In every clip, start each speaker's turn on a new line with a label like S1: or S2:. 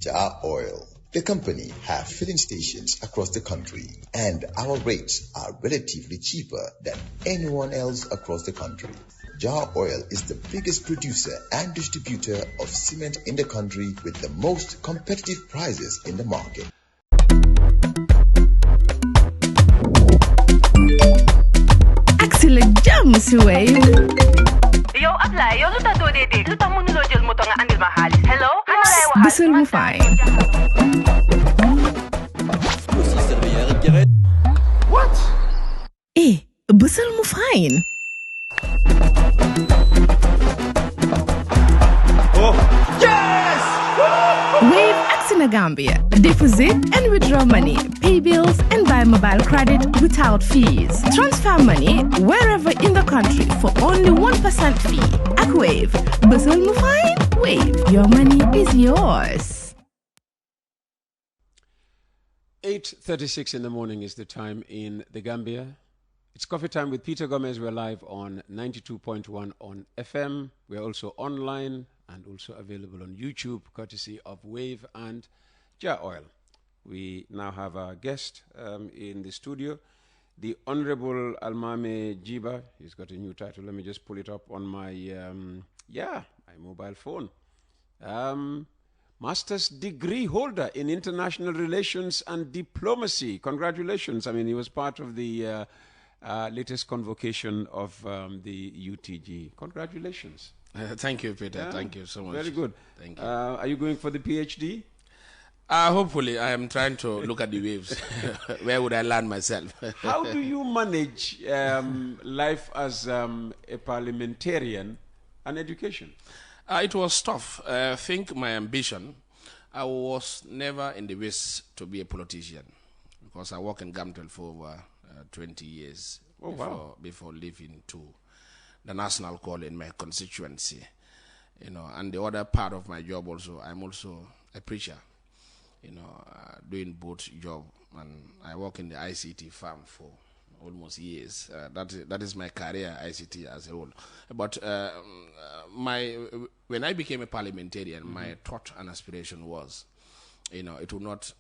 S1: Jar Oil. The company have filling stations across the country, and our rates are relatively cheaper than anyone else across the country. Jar Oil is the biggest producer and distributor of cement in the country with the most competitive prices in the market.
S2: Axel Jammeh si Wave.
S3: Yo, apply. Yo, luta do de. Luta mo nulo jël moto nga andil ma xaalis. Hello?
S2: Bisul mu fine.
S4: What?
S2: Bisul mu fine.
S4: Oh, yes!
S2: Wave Axina Gambia. Deposit and withdraw money, pay bills and buy mobile credit without fees. Transfer money wherever in the country for only 1% fee. At Wave. Bisul mu fine? Wave. Your money is yours.
S5: 8:36 in the morning is the time in the Gambia. It's coffee time with Peter Gomez. We're live on 92.1 on FM. We're also online and also available on YouTube, courtesy of Wave and Jar Oil. We now have our guest in the studio, the Honorable Almameh Gibba. He's got a new title. Let me just pull it up on my my mobile phone. Master's degree holder in international relations and diplomacy. Congratulations. I mean, he was part of the latest convocation of the UTG. Congratulations.
S4: Thank you, Peter. Yeah, thank you so much.
S5: Very good.
S4: Thank you.
S5: Are you going for the PhD?
S4: Hopefully, I am trying to look at the waves. Where would I land myself?
S5: How do you manage life as a parliamentarian and education?
S4: It was tough. I think my ambition, I was never in the West to be a politician because I worked in Gamtel for over 20 years before leaving to the national call in my constituency. And the other part of my job also, I'm also a preacher, doing both job, and I work in the ICT farm for almost years. That is my career, ICT as a whole. But when I became a parliamentarian, my thought and aspiration was, it would not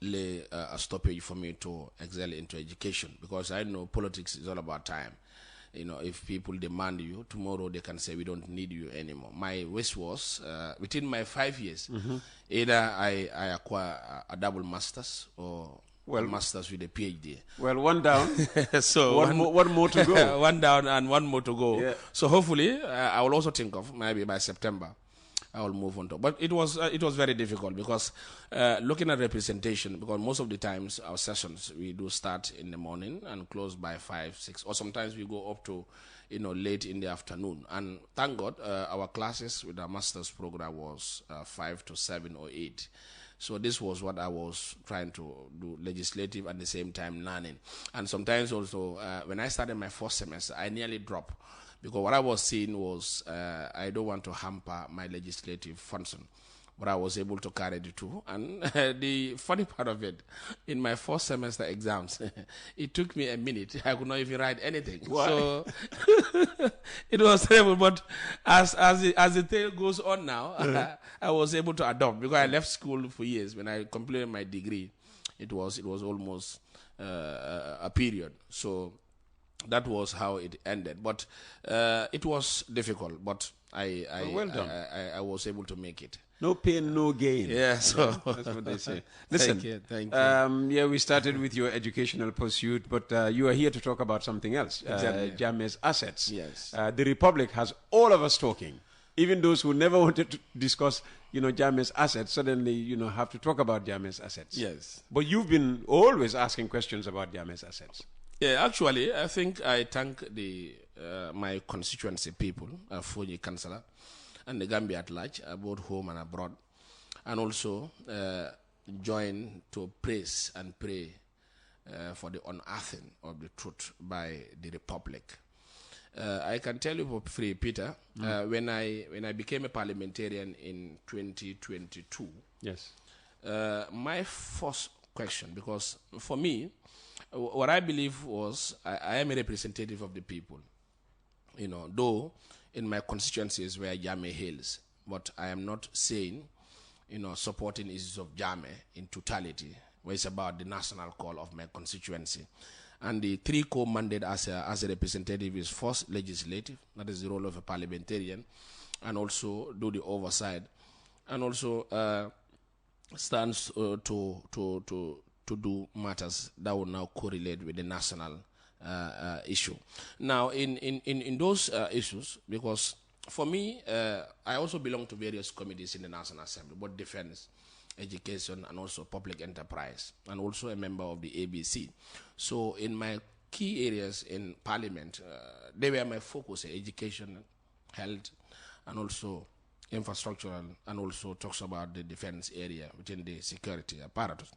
S4: lay a stoppage for me to excel into education, because I know politics is all about time. If people demand you, tomorrow they can say we don't need you anymore. My wish was, within my 5 years, either I acquire a double master's or master's with a PhD.
S5: Well, one down.
S4: So
S5: one more to go.
S4: One down and one more to go.
S5: Yeah.
S4: So hopefully, I will also think of maybe by September, I will move on to. But it was very difficult because looking at representation, because most of the times our sessions we do start in the morning and close by 5, 6, or sometimes we go up to late in the afternoon. And thank God our classes with our master's program was 5 to 7 or 8. So this was what I was trying to do, legislative at the same time learning. And sometimes also when I started my first semester, I nearly dropped. Because what I was seeing was, I don't want to hamper my legislative function. But I was able to carry the two. And the funny part of it, in my first semester exams, it took me a minute. I could not even write anything.
S5: Why?
S4: So it was terrible. But as the tale goes on now, I was able to adopt. Because I left school for years. When I completed my degree, it was almost a period. So that was how it ended. But it was difficult. But
S5: well done.
S4: I was able to make it.
S5: No pain, no gain.
S4: Yeah, so
S5: that's what they say. Listen,
S4: thank you.
S5: we started with your educational pursuit, but you are here to talk about something else.
S4: Exactly.
S5: Jammeh's assets.
S4: Yes.
S5: The Republic has all of us talking. Even those who never wanted to discuss, Jammeh's assets, suddenly, have to talk about Jammeh's assets.
S4: Yes.
S5: But you've been always asking questions about Jammeh's assets.
S4: Yeah, actually, I think I thank my constituency people, Fuji Councillor, and the Gambia at large, both home and abroad, and also join to praise and pray for the unearthing of the truth by the Republic. I can tell you for free, Peter, when I became a parliamentarian in 2022,
S5: yes,
S4: my first question, because for me, what I believe was I am a representative of the people, though in my constituencies where Jammeh hails, but I am not saying, supporting issues of Jammeh in totality, where it's about the national call of my constituency. And the three core mandate as a representative is first legislative, that is the role of a parliamentarian, and also do the oversight, and also stands to do matters that will now correlate with the national issue. Now, in those issues, because for me, I also belong to various committees in the National Assembly, both defense, education, and also public enterprise, and also a member of the ABC. So in my key areas in Parliament, they were my focus: education, health, and also infrastructural, and also talks about the defense area within the security apparatus.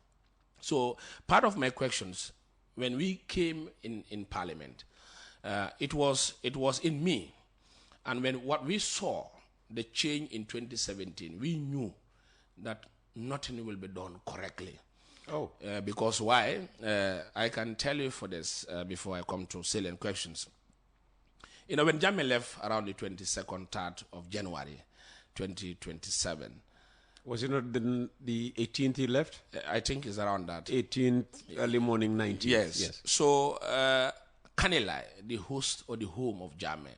S4: So part of my questions, when we came in Parliament, it was in me. And when what we saw, the change in 2017, we knew that nothing will be done correctly.
S5: Oh.
S4: Because why? I can tell you for this before I come to salient questions. When Jammeh left around the 22nd, 3rd of January, 2027.
S5: Was it not the 18th he left?
S4: I think it's around that.
S5: 18th, early morning, 19th.
S4: Yes. So, Kanilai, the host or the home of Jammeh,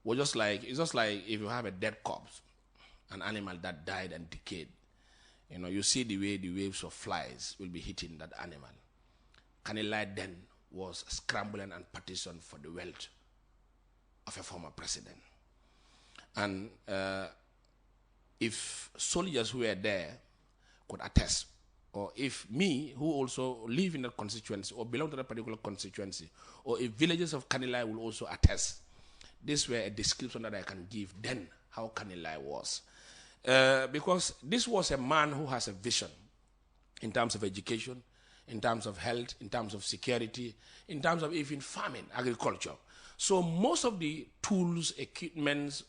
S4: it's just like if you have a dead corpse, an animal that died and decayed. You see the way the waves of flies will be hitting that animal. Kanilai then was scrambling and petitioning for the wealth of a former president. And if soldiers who were there could attest, or if me, who also live in that constituency or belong to that particular constituency, or if villagers of Kanilai will also attest, this were a description that I can give then how Kanilai was. Because this was a man who has a vision in terms of education, in terms of health, in terms of security, in terms of even farming, agriculture. So most of the tools, equipments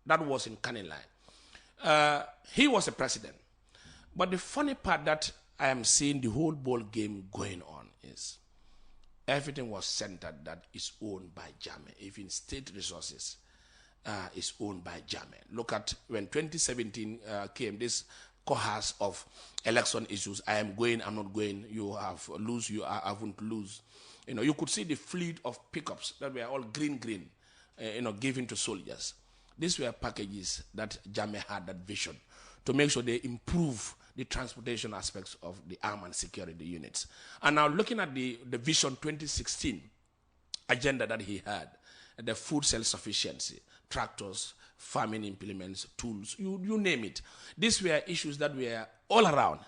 S4: that was in Kanilai, he was a president. But the funny part that I am seeing the whole ball game going on is everything was centered that is owned by Jammeh. Even state resources is owned by Jammeh. Look at when 2017 came, this course of election issues. I am going, I'm not going, you have lose, you haven't lose. You could see the fleet of pickups that were all green, given to soldiers. These were packages that Jammeh had that vision to make sure they improve the transportation aspects of the armed and security units. And now looking at the Vision 2016 agenda that he had, the food self-sufficiency, tractors, farming implements, tools, you name it. These were issues that were all around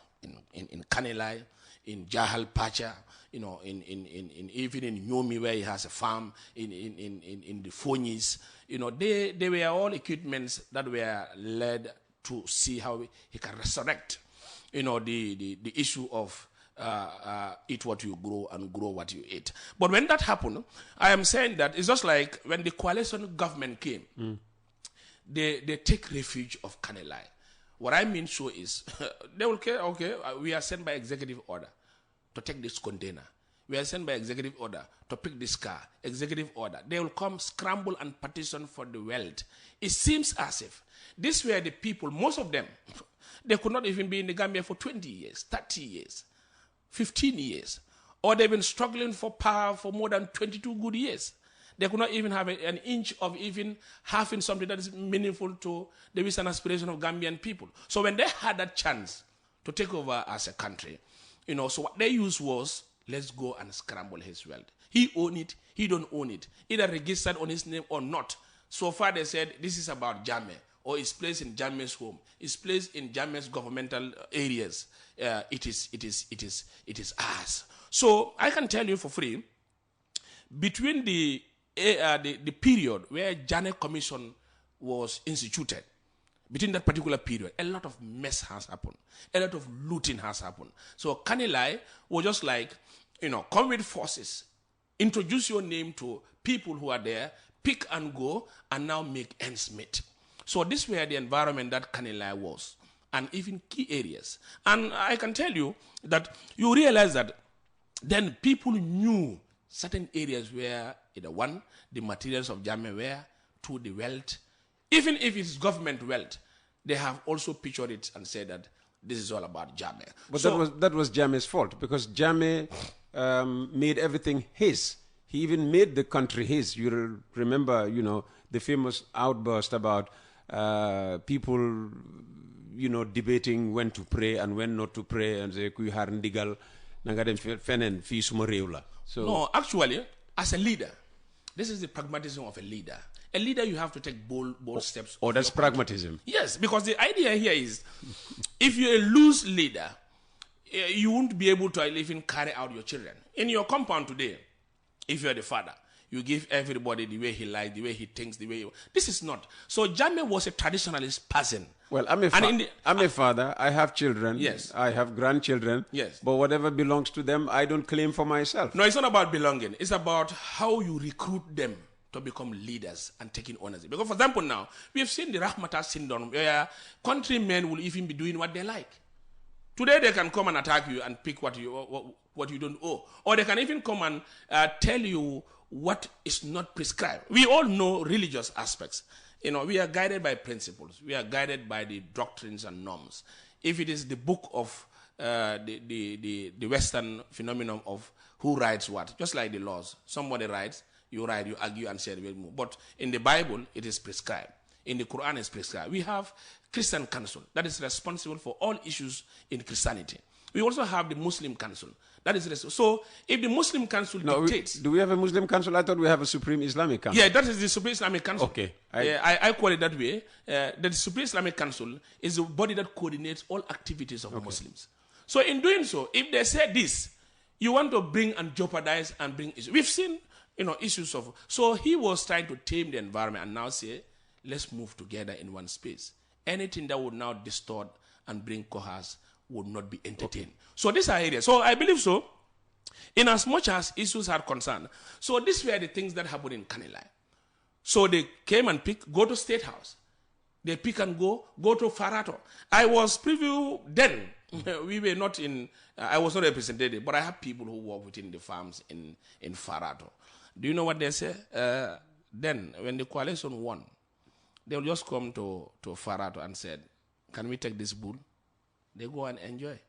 S4: in Kanilai, in Jahal Pacha, even in Nyomi where he has a farm, in the Fonyis. They were all equipments that were led to see how he can resurrect the issue of eat what you grow and grow what you eat. But when that happened, I am saying that it's just like when the coalition government came, they take refuge of Kanilai. What I mean so is, they will say, okay, we are sent by executive order to take this container. We are sent by executive order to pick this car. Executive order. They will come scramble and petition for the wealth. It seems as if these were the people, most of them, they could not even be in the Gambia for 20 years, 30 years, 15 years. Or they've been struggling for power for more than 22 good years. They could not even have an inch of even having something that is meaningful to the wish and aspiration of Gambian people. So when they had that chance to take over as a country, so what they used was, let's go and scramble his wealth. He own it, he don't own it. Either registered on his name or not. So far they said, this is about Jammeh, or it's placed in Jammeh's home. It's placed in Jammeh's governmental areas. It is ours. So I can tell you for free, between the period where Jammeh Commission was instituted, between that particular period, a lot of mess has happened. A lot of looting has happened. So Kanilai was just like, come with forces, introduce your name to people who are there, pick and go, and now make ends meet. So this were the environment that Kanilai was, and even key areas. And I can tell you that you realize that then people knew certain areas where, either one, the materials of Jammeh were, two, the wealth, Even if it's government wealth, they have also pictured it and said that this is all about Jammeh.
S5: But that was Jammeh's fault, because Jammeh made everything his. He even made the country his. You remember, the famous outburst about people, debating when to pray and when not to pray, and say, "Kuy har ndigal, nanga dem fenen fi suma rew la." So
S4: no, actually, as a leader, this is the pragmatism of a leader. A leader, you have to take bold steps.
S5: Oh, that's pragmatism.
S4: Yes, because the idea here is, if you're a loose leader, you won't be able to even carry out your children. In your compound today, if you're the father, you give everybody the way he likes, the way he thinks, the way this is not. So Jammeh was a traditionalist person.
S5: Well, I'm a father. I have children.
S4: Yes.
S5: I have grandchildren.
S4: Yes.
S5: But whatever belongs to them, I don't claim for myself.
S4: No, it's not about belonging. It's about how you recruit them to become leaders and taking ownership. Because, for example, now, we have seen the Rahmata syndrome, where countrymen will even be doing what they like. Today, they can come and attack you and pick what you don't owe. Or they can even come and tell you what is not prescribed. We all know religious aspects. We are guided by principles. We are guided by the doctrines and norms. If it is the book of the Western phenomenon of who writes what, just like the laws. Somebody writes, you write, you argue, and say, we'll move. But in the Bible, it is prescribed. In the Quran, it's prescribed. We have Christian Council that is responsible for all issues in Christianity. We also have the Muslim Council. That is so. If the Muslim Council dictates,
S5: do we have a Muslim Council? I thought we have a Supreme Islamic Council.
S4: Yeah, that is the Supreme Islamic Council.
S5: Okay,
S4: I call it that way. The Supreme Islamic Council is the body that coordinates all activities of Muslims. So in doing so, if they say this, you want to bring and jeopardize and bring issues. We've seen, issues of. So he was trying to tame the environment and now say, let's move together in one space. Anything that would now distort and bring coerce would not be entertained. So these are areas. So I believe so, in as much as issues are concerned. So these were the things that happened in Kanilai. So they came and go to State House. They pick and go to Farato. I was preview then. We were not in, I was not represented, but I have people who work within the farms in Farato. Do you know what they say? Then, when the coalition won, they will just come to Farato and said, can we take this bull? They go and enjoy.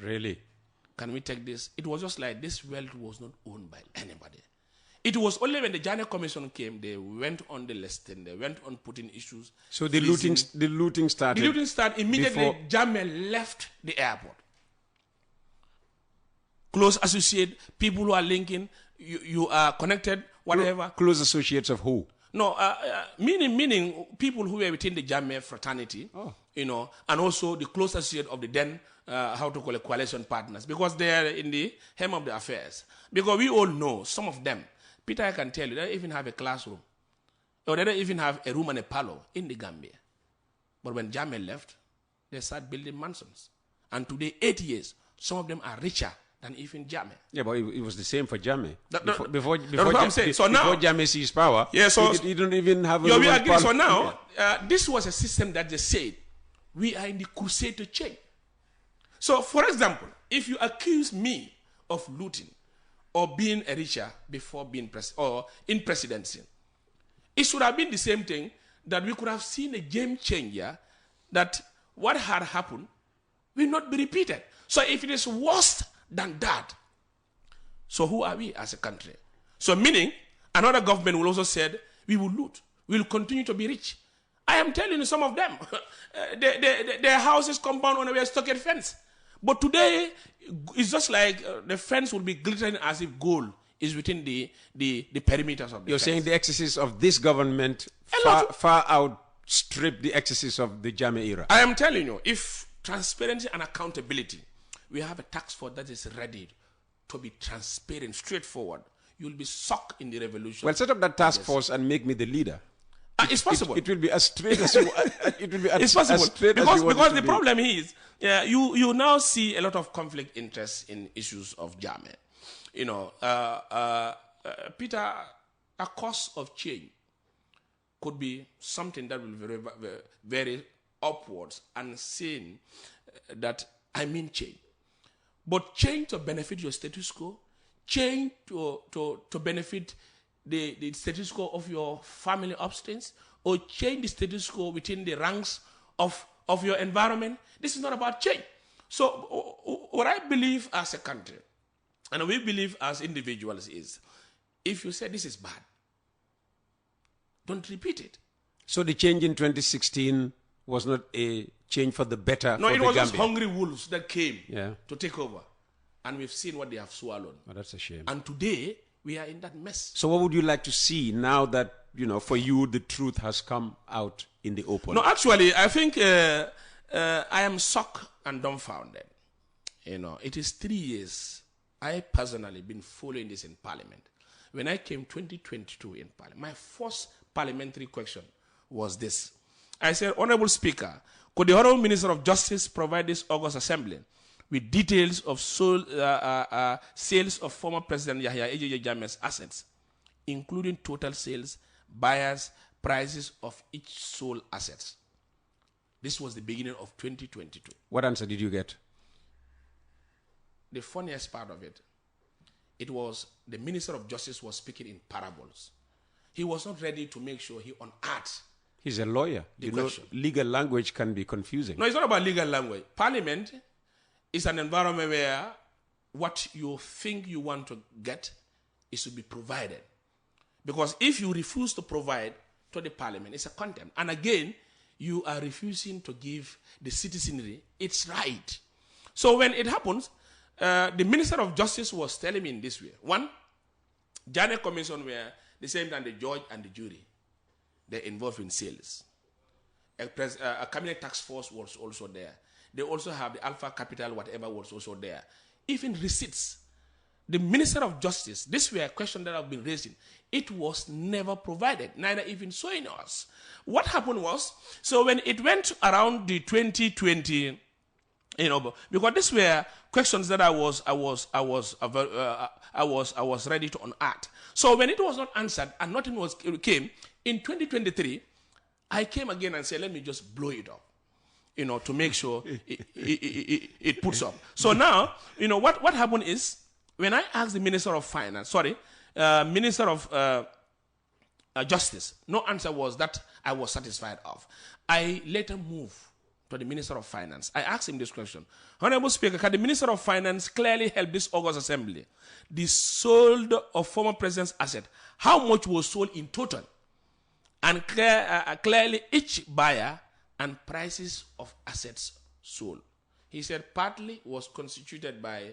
S5: Really?
S4: Can we take this? It was just like this wealth was not owned by anybody. It was only when the Jammeh Commission came, they went on the listing, they went on putting issues.
S5: So the looting started?
S4: The looting started immediately Jammeh left the airport. Close associate, people who are linking, you are connected, whatever.
S5: Close associates of who?
S4: No, meaning people who were within the Jammeh fraternity, and also the close associate of the then, coalition partners, because they are in the hem of the affairs. Because we all know, some of them, Peter, I can tell you, they don't even have a classroom. Or they don't even have a room and a parlor in the Gambia. But when Jammeh left, they started building mansions. And today, 8 years, some of them are richer than even Jammeh.
S5: Yeah, but it was the same for Jammeh. Before Jammeh seized power, he didn't even have a
S4: we agree. So now, this was a system that they said, we are in the crusade to change. So, for example, if you accuse me of looting or being a richer before being in presidency, it should have been the same thing that we could have seen a game changer, that what had happened will not be repeated. So if it is worse than that, so who are we as a country? So meaning, another government will also say, we will loot, we will continue to be rich. I am telling you, some of them, their houses compound on a stockade fence. But today, it's just like the fence will be glittering as if gold is within the perimeters of the fence.
S5: You're saying the excesses of this government far outstrip the excesses of the Jammeh era?
S4: I am telling you, if transparency and accountability, we have a task force that is ready to be transparent, straightforward, you'll be sucked in the revolution.
S5: Well, set up that task force and make me the leader.
S4: It's possible.
S5: It will be as straight as you. It will be as,
S4: it's possible
S5: as straight
S4: because the
S5: be.
S4: problem is, you now see a lot of conflict interest in issues of Jammeh. Peter, a course of change could be something that will be very, very upwards and saying that I mean change, but change to benefit your status quo, change to benefit the status quo of your family upstairs, or change the status quo within the ranks of your environment. This is not about change. So what I believe as a country, and we believe as individuals is, if you say this is bad, don't repeat it.
S5: So the change in 2016 was not a change for the better.
S4: No,
S5: for
S4: it
S5: the
S4: was
S5: Gambia.
S4: just hungry wolves that came
S5: Yeah.
S4: to take over. And we've seen what they have swallowed.
S5: Oh, that's a shame.
S4: And today, we are in that mess.
S5: So what would you like to see now that, for you, the truth has come out in the open?
S4: No, actually, I think I am shocked and dumbfounded. It is 3 years. I personally been following this in Parliament. When I came 2022 in Parliament, my first parliamentary question was this. I said, Honorable Speaker, could the Honorable Minister of Justice provide this August Assembly with details of sales of former President Yahya Jammeh's assets, including total sales, buyers, prices of each sold assets? This was the beginning of 2022.
S5: What answer did you get?
S4: The funniest part of it, it was the Minister of Justice was speaking in parables. He was not ready to make sure he unearthed.
S5: He's a lawyer. Legal language can be confusing.
S4: No, it's not about legal language. Parliament is an environment where what you think you want to get is to be provided. Because if you refuse to provide to the Parliament, it's a contempt. And again, you are refusing to give the citizenry its right. So when it happens, the Minister of Justice was telling me in this way. One, Jammeh Commission were the same time the judge and the jury. They're involved in sales. A cabinet task force was also there. They also have the Alpha Capital, whatever was also there. Even receipts. The Minister of Justice, this were a question that I've been raising. It was never provided, neither even showing us. What happened was, so when it went around the 2020, because these were questions that I was ready to unearth. So when it was not answered and nothing came in 2023, I came again and said, let me just blow it up, to make sure it puts up. So now, what happened is when I asked the Minister of Finance, Minister of Justice, no answer was that I was satisfied of. I later moved to the Minister of Finance. I asked him this question. Honorable Speaker, can the Minister of Finance clearly help this August Assembly? The sold of former President's asset, how much was sold in total? And clearly each buyer and prices of assets sold. He said partly was constituted by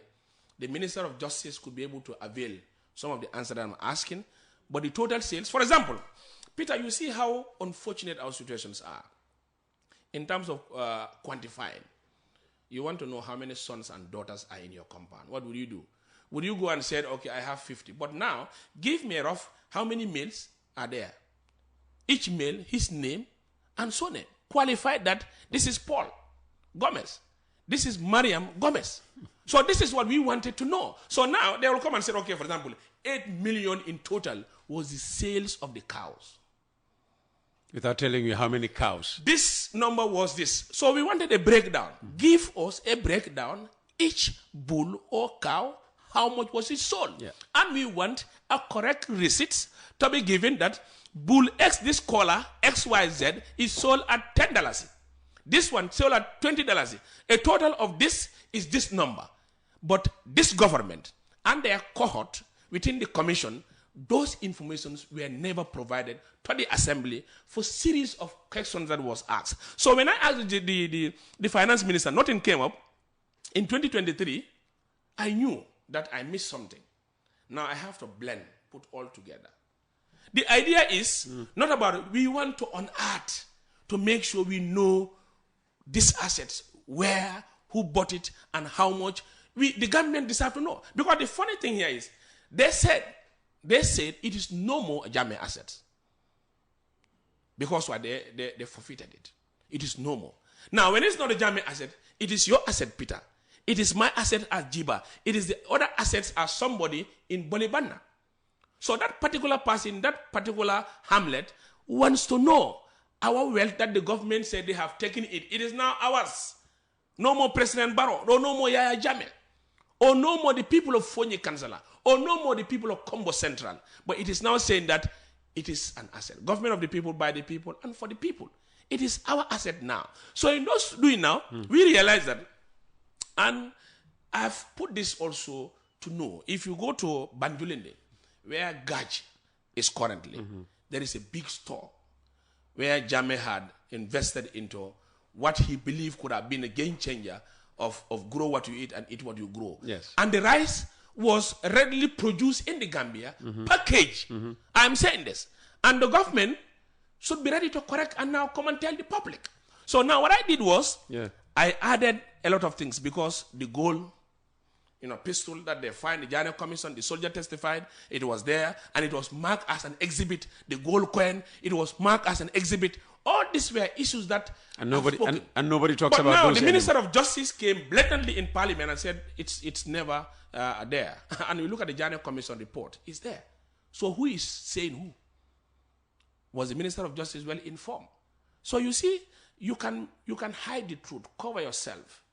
S4: the Minister of Justice could be able to avail some of the answers that I'm asking, but the total sales, for example, Peter, you see how unfortunate our situations are. In terms of quantifying, you want to know how many sons and daughters are in your compound. What would you do? Would you go and say, okay, I have 50, but now give me a rough how many males are there? Each male, his name and surname. Qualify that this is Paul Gomez. This is Mariam Gomez. So this is what we wanted to know. So now they will come and say, okay, for example, 8 million in total was the sales of the cows.
S5: Without telling you how many cows.
S4: This number was this. So we wanted a breakdown. Give us a breakdown. Each bull or cow, how much was it sold? Yeah. And we want a correct receipt to be given that bull X, this collar, XYZ, is sold at $10. This one sold at $20. A total of this is this number. But this government and their cohort within the commission, those informations were never provided to the assembly for series of questions that was asked. So when I asked the finance minister, nothing came up. In 2023, I knew that I missed something. Now I have to blend, put all together. The idea is not about it. We want to unearth, to make sure we know these assets, where, who bought it, and how much. The government deserve to know. Because the funny thing here is, they said it is no more Jammeh assets. Because they forfeited it. It is no more. Now, when it's not a Jammeh asset, it is your asset, Peter. It is my asset as Gibba. It is the other assets as somebody in Bolibana. So that particular person, that particular hamlet wants to know our wealth that the government said they have taken it. It is now ours. No more President Barrow, or no more Yahya Jammeh, or no more the people of Fonyi Kansala, or no more the people of Combo Central. But it is now saying that it is an asset. Government of the people, by the people, and for the people. It is our asset now. So in those doing now, we realize that, and I've put this also to know, if you go to Banjulinde, where Gaj is currently, there is a big store where Jammeh had invested into what he believed could have been a game changer of grow what you eat and eat what you grow.
S5: Yes.
S4: And the rice was readily produced in the Gambia, packaged. I'm saying this. And the government should be ready to correct and now come and tell the public. So now what I did was, I added a lot of things because the gold, pistol that they find, the Jammeh Commission, the soldier testified, it was there, and it was marked as an exhibit. The gold coin, it was marked as an exhibit. All these were issues that
S5: and nobody talks about
S4: now
S5: those
S4: the Minister of Justice came blatantly in Parliament and said it's never there. And we look at the Jammeh Commission report, it's there. So who is saying who? Was the Minister of Justice well informed? So you see, you can hide the truth, cover yourself,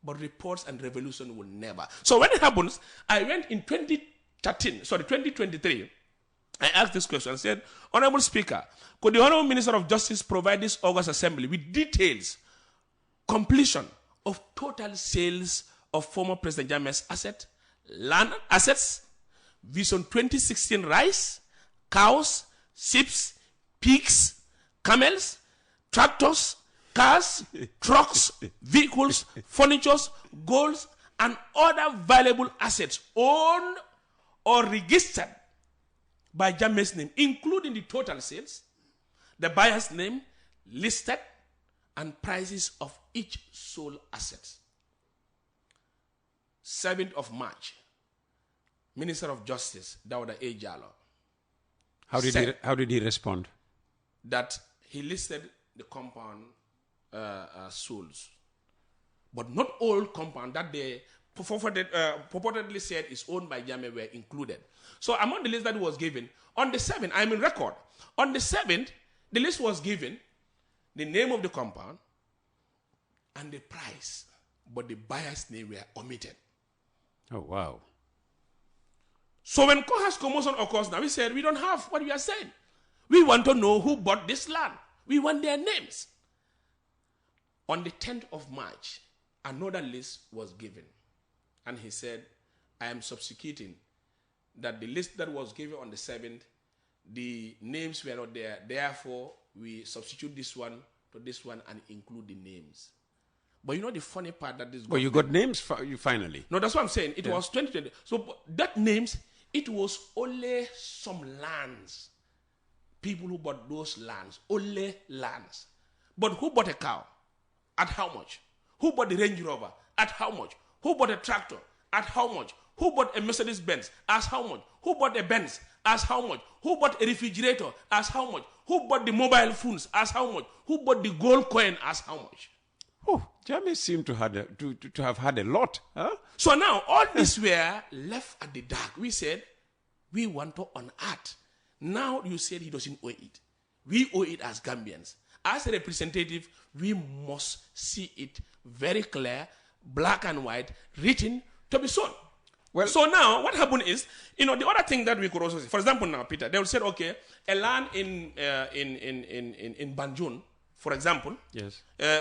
S4: but reports and revolution will never. So when it happens, I went in 2023, I asked this question, I said, Honorable Speaker, could the Honorable Minister of Justice provide this August Assembly with details, completion of total sales of former President Jammeh's land assets, Vision 2016 rice, cows, sheep, pigs, camels, tractors, cars, trucks, vehicles, furniture, golds, and other valuable assets owned or registered by Jammeh's name, including the total sales, the buyer's name, listed, and prices of each sold asset. 7th of March, Minister of Justice, Dawda A. Jallow,
S5: how did he respond?
S4: That he listed the compound souls, but not all compound that they purportedly said is owned by Jammeh were included. So among the list that was given, on the 7th, I'm in record, on the 7th, the list was given, the name of the compound, and the price, but the buyer's name were omitted.
S5: Oh, wow.
S4: So when coerced commotion occurs now, we said, we don't have what we are saying. We want to know who bought this land. We want their names. On the 10th of March, another list was given. And he said, I am substituting that the list that was given on the 7th, the names were not there. Therefore, we substitute this one to this one and include the names. But you know the funny part that this...
S5: Well, you got names finally.
S4: No, that's what I'm saying. It was 2020. So that names, it was only some lands. People who bought those lands, only lands. But who bought a cow? At how much? Who bought the Range Rover? At how much? Who bought a tractor? At how much? Who bought a Mercedes-Benz? As how much? Who bought a Benz? As how much? Who bought a refrigerator? As how much? Who bought the mobile phones? As how much? Who bought the gold coin? As how much?
S5: Oh, Jammeh seemed to have had a lot. Huh?
S4: So now, all these were left at the dark. We said, we want to unearth. Now you said he doesn't owe it. We owe it as Gambians. As a representative, we must see it very clear, black and white, written to be sold. Well, so now what happened is, the other thing that we could also say, for example now, Peter, they will say, okay, a land in Banjul, for example,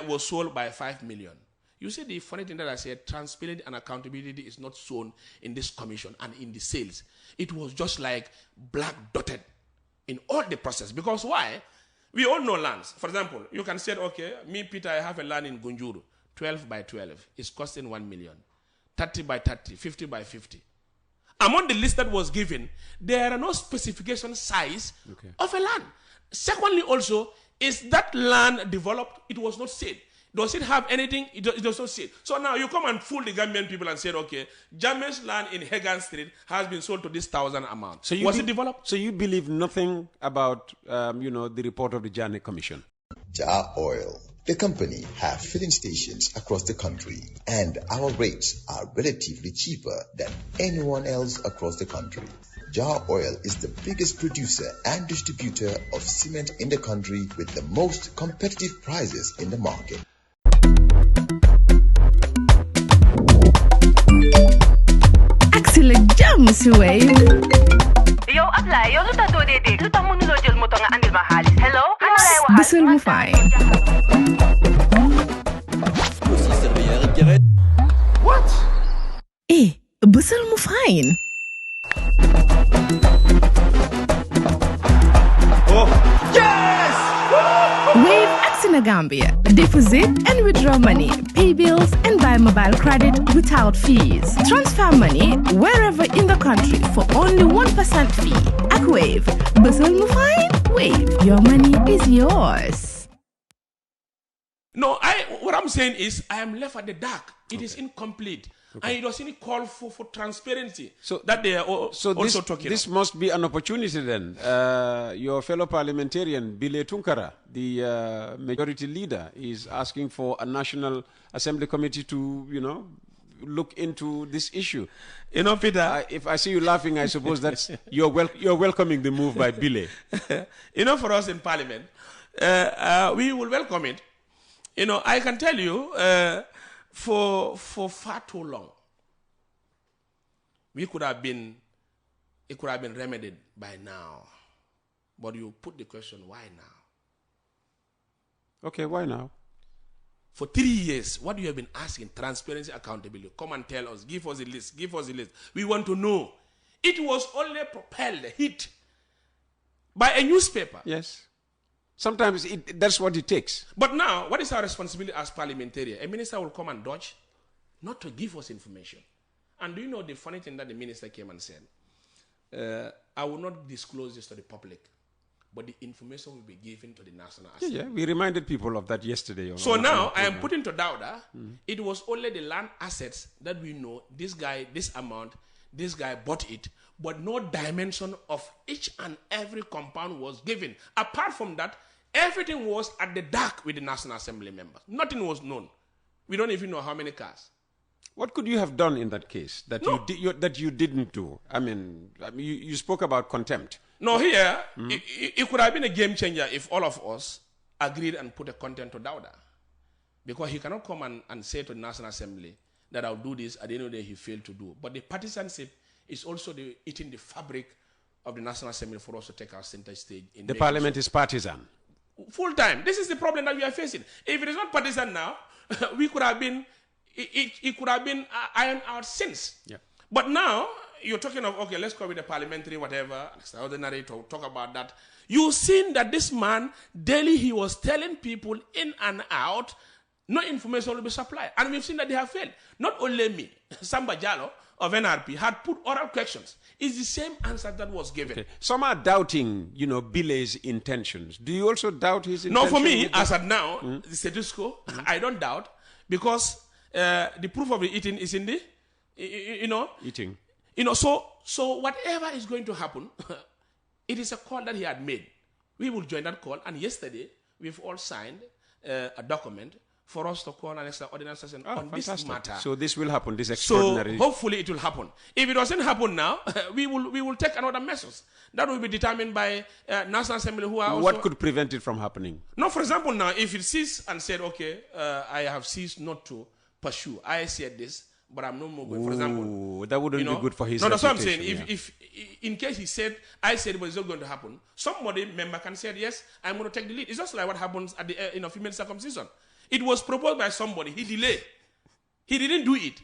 S4: was sold by 5 million. You see the funny thing that I said, transparency and accountability is not shown in this commission and in the sales. It was just like black dotted in all the process. Because why? We all know lands. For example, you can say, okay, me, Peter, I have a land in Gunjuru, 12 by 12. It's costing 1 million. 30 by 30, 50 by 50. Among the list that was given, there are no specification size of a land. Secondly, also, is that land developed? It was not said. Does it have anything? It does not say. So now you come and fool the Gambian people and say, okay, Jammeh's land in Hagan Street has been sold to this 1,000 amount. So was it developed?
S5: So you believe nothing about, the report of the Jammeh Commission?
S1: Jar Oil, the company, have filling stations across the country, and our rates are relatively cheaper than anyone else across the country. Jar Oil is the biggest producer and distributor of cement in the country with the most competitive prices in the market.
S2: Axel Jammeh si way.
S3: Yo, apply. Yo, lu tax doo dee dégg lu tax mënuloo jël moto nga andil ma xaalis hello ana lay waxal
S2: Bësal mu fay.
S6: What?
S2: Bësal mu fine.
S6: Oh, yes!
S2: Wave acts in Gambia. Deposit and withdraw money, pay bills, and buy mobile credit without fees. Transfer money wherever in the country for only 1% fee. At Wave, Bësal mu fine. Wave, your money is yours.
S4: No, what I'm saying is I am left at the dark. It is incomplete. And it doesn't call for transparency that they are also talking
S5: This must be an opportunity then. Your fellow parliamentarian, Bile Tunkara, the majority leader, is asking for a National Assembly Committee to, look into this issue.
S4: Peter,
S5: if I see you laughing, I suppose that's you're welcoming the move by Bile.
S4: For us in Parliament, we will welcome it. I can tell you, for far too long, it could have been remedied by now. But you put the question, why now?
S5: Okay, why now?
S4: For 3 years, what you have been asking, transparency, accountability, come and tell us, give us a list, give us a list. We want to know. It was only propelled, hit by a newspaper.
S5: Yes. Sometimes that's what it takes.
S4: But now, what is our responsibility as parliamentarian? A minister will come and dodge, not to give us information. And do you know the funny thing that the minister came and said? I will not disclose this to the public, but the information will be given to the National Assembly.
S5: Yeah, we reminded people of that yesterday.
S4: So now, I am putting to doubt it was only the land assets that we know, this guy, this amount, this guy bought it, but no dimension of each and every compound was given. Apart from that, everything was at the dark with the National Assembly members. Nothing was known. We don't even know how many cars.
S5: What could you have done in that case that you didn't do? I mean, you spoke about contempt.
S4: No, here, it could have been a game changer if all of us agreed and put a content to Dauda. Because he cannot come and say to the National Assembly that I'll do this, at the end of the day he failed to do. But the partisanship is also eating the fabric of the National Assembly for us to take our center stage.
S5: The parliament is partisan.
S4: Full time. This is the problem that we are facing. If it is not partisan now, we could have been, it could have been ironed out since.
S5: Yeah.
S4: But now, you're talking of, okay, let's call it a parliamentary, whatever, extraordinary, to talk about that. You've seen that this man, daily he was telling people in and out, no information will be supplied. And we've seen that they have failed. Not only me, Samba Jallo of NRP had put oral questions. It's the same answer that was given. Okay.
S5: Some are doubting, Bile's intentions. Do you also doubt his intentions?
S4: No, for me, as at now, the status quo, I don't doubt, because the proof of the eating is in the,
S5: Eating.
S4: So whatever is going to happen, it is a call that he had made. We will join that call, and yesterday, we've all signed a document for us to call an extraordinary session on this matter.
S5: So this will happen, this extraordinary...
S4: So hopefully it will happen. If it doesn't happen now, we will take another measures. That will be determined by National Assembly who are also...
S5: What could prevent it from happening?
S4: No, for example, now, if it ceased and said, okay, I have ceased not to pursue. I said this, but I'm no more going. For example...
S5: That wouldn't be good for his
S4: reputation. No, that's what I'm saying.
S5: Yeah.
S4: If in case he said, I said, but it's not going to happen, somebody member can say, yes, I'm going to take the lead. It's just like what happens at the female circumcision. It was proposed by somebody. He delayed. He didn't do it.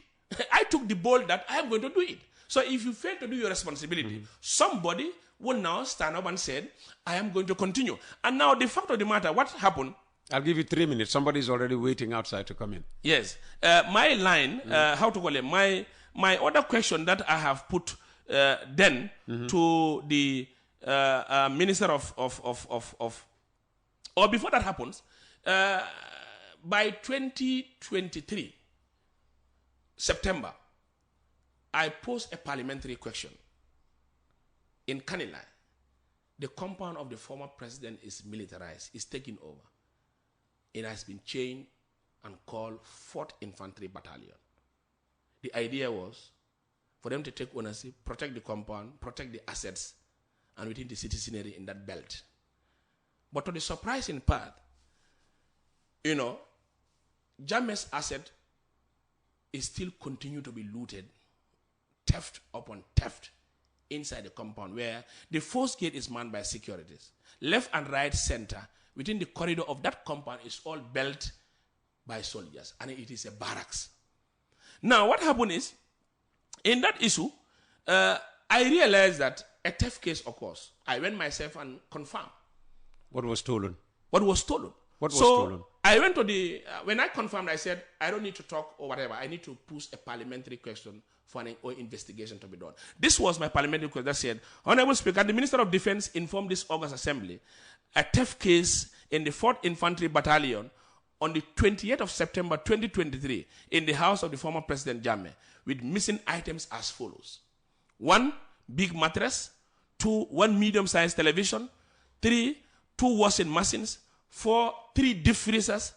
S4: I took the bold that I am going to do it. So if you fail to do your responsibility, somebody will now stand up and say, I am going to continue. And now the fact of the matter, what happened?
S5: I'll give you 3 minutes. Somebody is already waiting outside to come in.
S4: Yes. My line, how to call it, my other question that I have put then to the Minister or before that happens, by 2023, September, I posed a parliamentary question. In Kanilai, the compound of the former president is militarized, is taken over. It has been changed and called 4th Infantry Battalion. The idea was for them to take ownership, protect the compound, protect the assets, and within the citizenry in that belt. But to the surprising part, Jammeh's asset is still continue to be looted, theft upon theft inside the compound where the first gate is manned by securities. Left and right center within the corridor of that compound is all built by soldiers, and it is a barracks. Now, what happened is, in that issue, I realized that a theft case occurs. I went myself and confirmed.
S5: What was stolen?
S4: What was stolen?
S5: What was stolen?
S4: I went to the, when I confirmed, I said, I don't need to talk or whatever. I need to push a parliamentary question for an investigation to be done. This was my parliamentary question that said, Honorable Speaker, the Minister of Defense informed this August Assembly a theft case in the 4th Infantry Battalion on the 28th of September 2023 in the house of the former President Jammeh with missing items as follows. 1 big mattress, 2 1 medium-sized television, 3 2 washing machines, 4 3 deep freezers,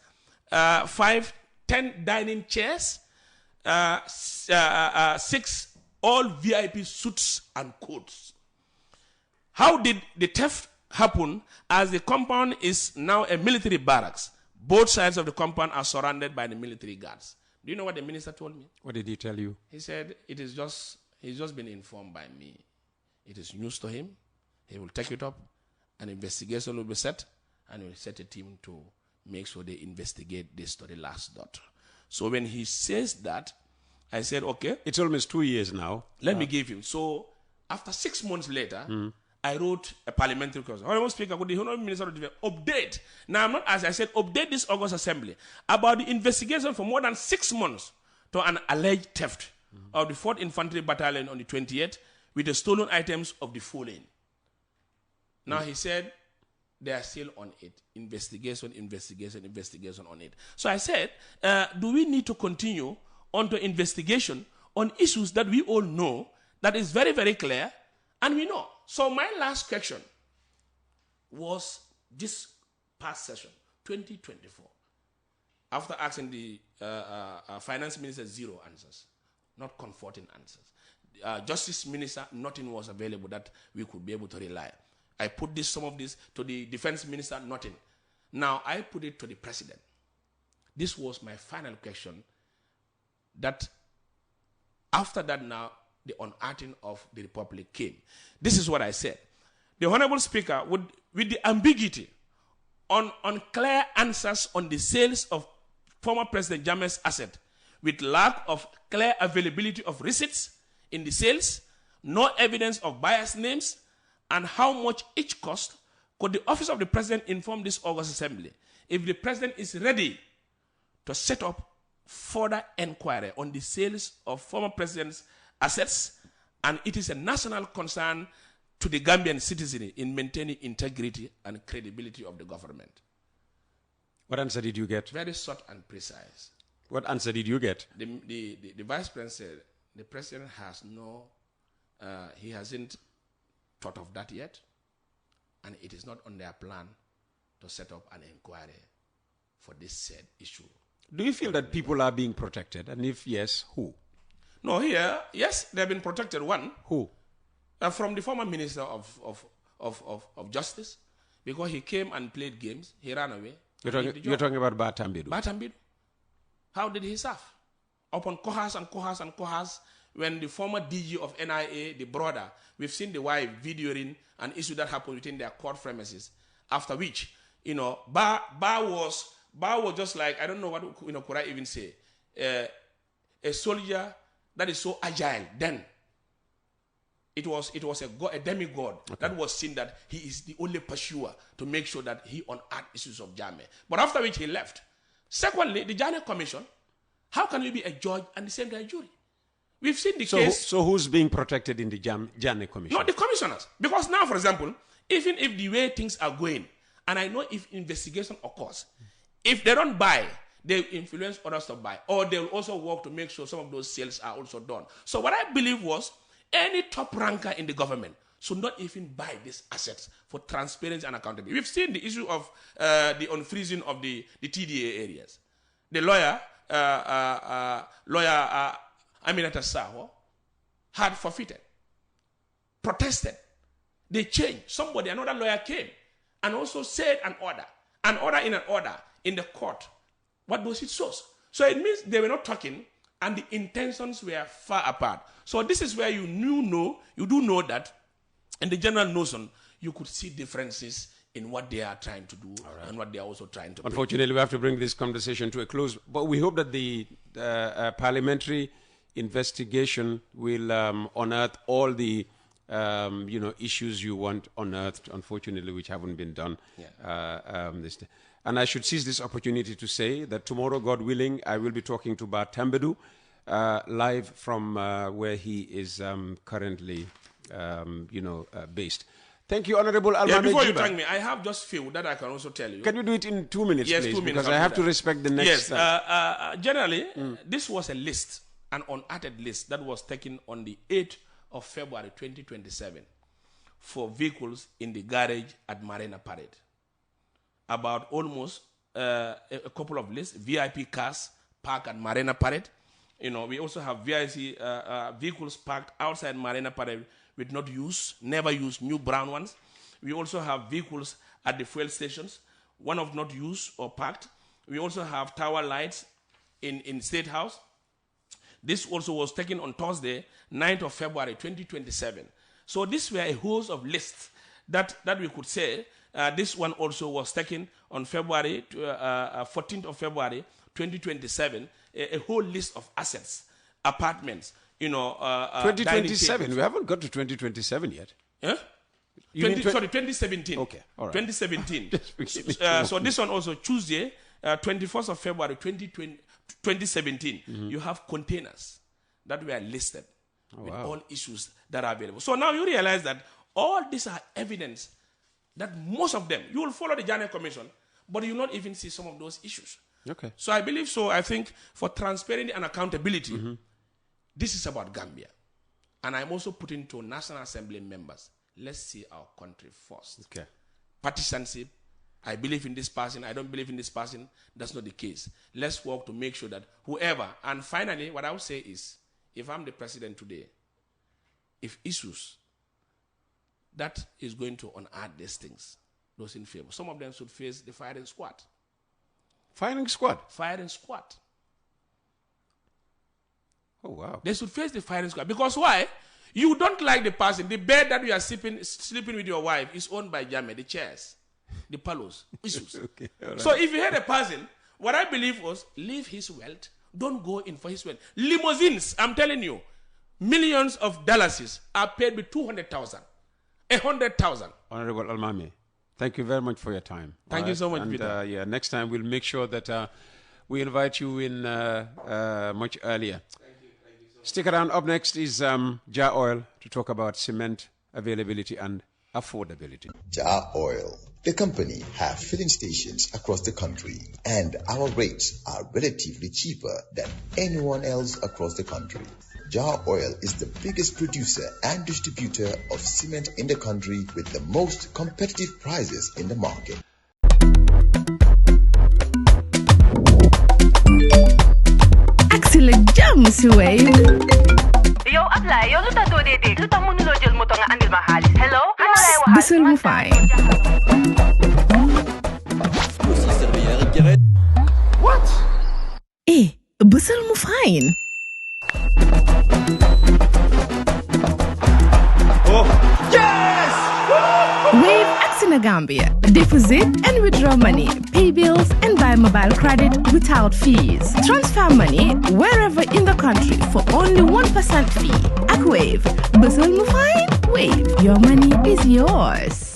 S4: 5 10 dining chairs, 6 all VIP suits and coats. How did the theft happen? As the compound is now a military barracks, both sides of the compound are surrounded by the military guards. Do you know what the minister told me?
S5: What did he tell you?
S4: He said, he's just been informed by me. It is news to him. He will take it up. An investigation will be set, and we'll set a team to make sure they investigate this to the last dot. So when he says that, I said, okay.
S5: It's almost 2 years now.
S4: Let me give him. So after 6 months later, I wrote a parliamentary question. Honorable Speaker, could the Honorable Minister of Defense update? Now, I'm not as I said, update this August Assembly about the investigation for more than 6 months to an alleged theft of the 4th Infantry Battalion on the 28th with the stolen items of the following. Now, he said, they are still on it. Investigation on it. So I said, do we need to continue on to investigation on issues that we all know that is very, very clear and we know? So my last question was this past session, 2024. After asking the finance minister 0 answers, not comforting answers. Justice minister, nothing was available that we could be able to rely. I put some of this to the defense minister, nothing. Now I put it to the president. This was my final question. That after that now, the unearthing of the Republic came. This is what I said. The Honorable Speaker would, with the ambiguity on unclear answers on the sales of former President Jammeh's asset, with lack of clear availability of receipts in the sales, no evidence of buyers' names, and how much each cost, could the Office of the President inform this August Assembly if the President is ready to set up further inquiry on the sales of former President's assets, and it is a national concern to the Gambian citizen in maintaining integrity and credibility of the government.
S5: What answer did you get?
S4: Very short and precise.
S5: What answer did you get?
S4: The Vice President said the President has he hasn't thought of that yet, and it is not on their plan to set up an inquiry for this said issue.
S5: Do you feel that people are being protected? And if yes, who?
S4: No, here, yes, they've been protected. One.
S5: Who?
S4: From the former Minister of Justice, because he came and played games. He ran away.
S5: You're talking about Batambidu.
S4: Batambidu. How did he serve? Upon cohas and cohas, when the former DG of NIA, the brother, we've seen the wife videoing an issue that happened within their court premises, after which, Ba was just like, I don't know what, could I even say, a soldier that is so agile. Then it was a demigod that was seen that he is the only pursuer to make sure that he unearthed issues of Jammeh. But after which he left. Secondly, the Jammeh Commission. How can we be a judge and the same day a jury? We've seen the case.
S5: So who's being protected in the Jammeh Commission?
S4: Not the commissioners. Because now, for example, even if the way things are going, and I know if investigation occurs, if they don't buy, they influence others to buy, or they'll also work to make sure some of those sales are also done. So what I believe was, any top ranker in the government should not even buy these assets for transparency and accountability. We've seen the issue of the unfreezing of the TDA areas. The lawyer Aminata Saho had forfeited, protested. They changed. Another lawyer came and also said an order in the court. What does it show? So it means they were not talking and the intentions were far apart. So this is where you do know that in the general notion, you could see differences in what they are trying to do and what they are also trying to do.
S5: Unfortunately, we have to bring this conversation to a close, but we hope that the parliamentary investigation will unearth all the issues you want unearthed, unfortunately, which haven't been done. And I should seize this opportunity to say that tomorrow, God willing, I will be talking to Bar Tambedu live from where he is currently, based. Thank you, Honorable Almameh.
S4: Yeah, before you thank me, I have just few that I can also tell you.
S5: Can you do it in 2 minutes,
S4: yes,
S5: please?
S4: 2 minutes.
S5: Because I have to respect the next.
S4: Yes. Generally, this was a list, an unadded list that was taken on the 8th of February 2027 for vehicles in the garage at Marina Parade. About almost a couple of lists, VIP cars parked at Marina Parade. We also have VIP vehicles parked outside Marina Parade with not used, never used, new brown ones. We also have vehicles at the fuel stations, one of not used or parked. We also have tower lights in State House. This also was taken on Thursday, 9th of February 2027. So these were a host of lists that we could say. This one also was taken on February 14th of February 2027. A whole list of assets, apartments.
S5: 2027. We haven't got to 2027 yet.
S4: Huh? 2017.
S5: Okay, all right.
S4: 2017. So this one also Tuesday, 21st of February 2017. You have containers that were listed with all issues that are available. So now you realize that all these are evidence that most of them, you will follow the Jammeh Commission, but you will not even see some of those issues.
S5: Okay.
S4: So I believe so. I think for transparency and accountability, this is about Gambia. And I'm also putting to National Assembly members, let's see our country first.
S5: Okay.
S4: Partisanship, I believe in this person, I don't believe in this person, that's not the case. Let's work to make sure that whoever, and finally, what I would say is, if I'm the president today, if issues that is going to unearth these things, those in favor, some of them should face the firing squad.
S5: Firing squad?
S4: Firing squad.
S5: Oh, wow.
S4: They should face the firing squad. Because why? You don't like the person. The bed that you are sleeping with your wife is owned by Jammeh, the chairs, the pillows, issues.
S5: Okay, right.
S4: So if you had a person, what I believe was, leave his wealth, don't go in for his wealth. Limousines, I'm telling you, millions of dollars are paid with 200,000, 100,000.
S5: Honorable Almameh, thank you very much for your time.
S4: Thank you so much,
S5: and,
S4: Peter.
S5: next time we'll make sure that we invite you in much earlier. Stick around. Up next is Jar Oil to talk about cement availability and affordability.
S1: Jar Oil, the company, have filling stations across the country, and our rates are relatively cheaper than anyone else across the country. Jar Oil is the biggest producer and distributor of cement in the country with the most competitive prices in the market.
S2: Excellent jam, si Wave.
S3: Yo, apply. Yo, luta do dede. Luta mënuloo jël moto nga andil ma xaalis. Hello? Ana lay waxal.
S2: Bisul mu fine.
S6: What?
S2: Bisul mu fine.
S6: Oh, yes!
S2: Wave Gambia. Deposit and withdraw money, pay bills and buy mobile credit without fees. Transfer money wherever in the country for only 1% fee. At Wave, Bisul mu fine? Wave, your money is yours.